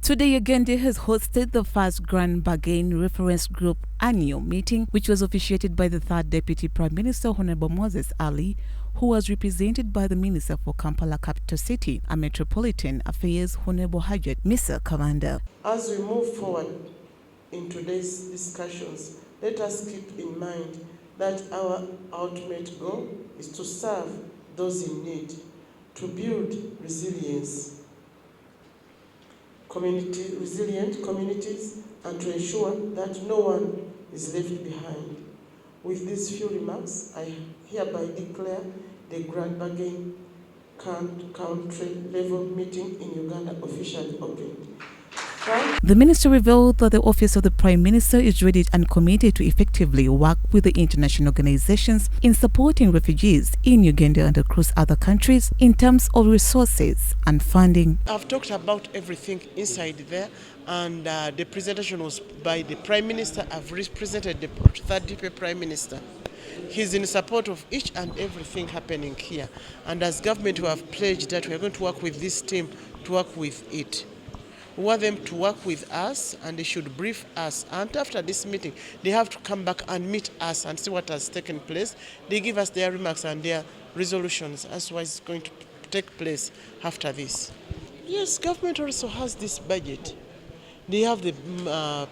Today, Uganda has hosted the first Grand Bargain Reference Group annual meeting, which was officiated by the third Deputy Prime Minister, Honourable Moses Ali, who was represented by the Minister for Kampala Capital City and Metropolitan Affairs, Honourable Hajat Mr. Kavanda. As we move forward in today's discussions, let us keep in mind that our ultimate goal is to serve those in need, to build resilience, resilient communities, and to ensure that no one is left behind. With these few remarks, I hereby declare the Grand Bargain country level meeting in Uganda officially opened. The minister revealed that the Office of the Prime Minister is ready and committed to effectively work with the international organizations in supporting refugees in Uganda and across other countries in terms of resources and funding. I've talked about everything inside there, and the presentation was by the Prime Minister. I've represented the third Deputy Prime Minister. He's in support of each and everything happening here. And as government, we have pledged that we are going to work with this team to work with it. We want them to work with us, and they should brief us. And after this meeting, they have to come back and meet us and see what has taken place. They give us their remarks and their resolutions as to what is going to take place after this. Yes, government also has this budget. They have the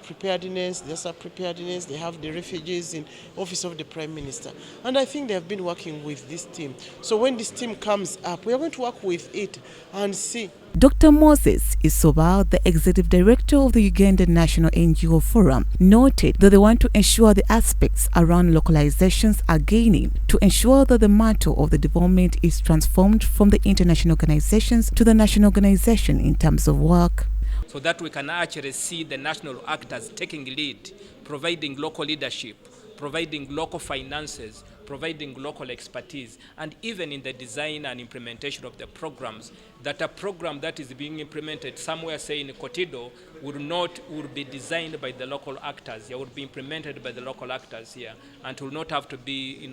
preparedness, they have the refugees in Office of the Prime Minister. And I think they have been working with this team. So when this team comes up, we are going to work with it and see. Dr. Moses Isoba, the Executive Director of the Uganda National NGO Forum, noted that they want to ensure the aspects around localizations are gaining to ensure that the mantle of the development is transformed from the international organizations to the national organization in terms of work, so that we can actually see the national actors taking lead, providing local leadership, providing local finances, providing local expertise, and even in the design and implementation of the programs, that a program that is being implemented somewhere, say in Kotido, would be designed by the local actors. It would be implemented by the local actors here, and will not have to be,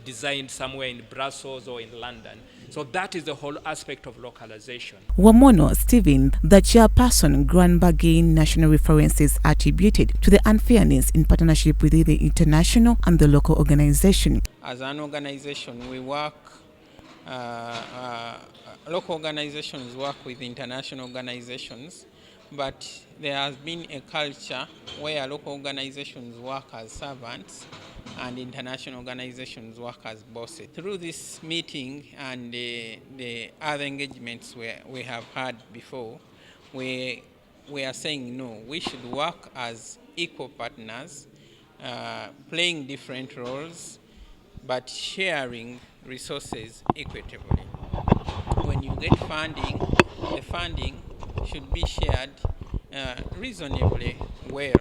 designed somewhere in Brussels or in London. So that is the whole aspect of localization. Wamono Stephen, the chairperson, Grand Bargain national references attributed to the unfairness in partnership with the international and the local organization. As an organization, we work, local organizations work with international organizations, but there has been a culture where local organizations work as servants and international organizations work as bosses. Through this meeting and the other engagements we have had before, we are saying no, we should work as equal partners, playing different roles, but sharing resources equitably. When you get funding, the funding should be shared reasonably well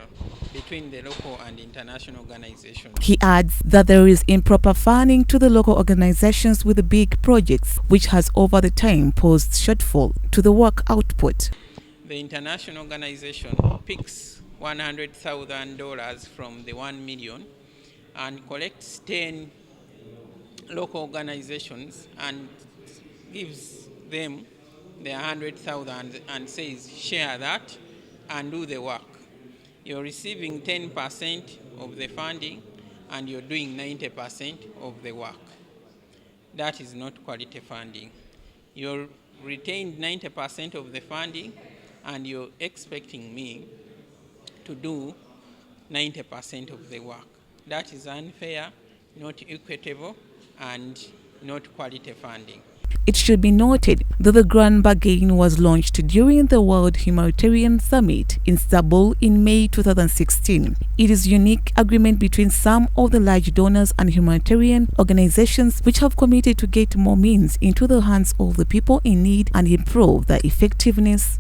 between the local and international organizations. He adds that there is improper funding to the local organizations with the big projects, which has over the time posed shortfall to the work output. The international organization picks $100,000 from the 1 million and collects 10 local organizations and gives them the 100,000 and says, share that and do the work. You're receiving 10% of the funding and you're doing 90% of the work. That is not quality funding. You're retained 90% of the funding and you're expecting me to do 90% of the work. That is unfair, not equitable, and not quality funding. It should be noted that the Grand Bargain was launched during the World Humanitarian Summit in Istanbul in May 2016. It is a unique agreement between some of the large donors and humanitarian organizations which have committed to get more means into the hands of the people in need and improve their effectiveness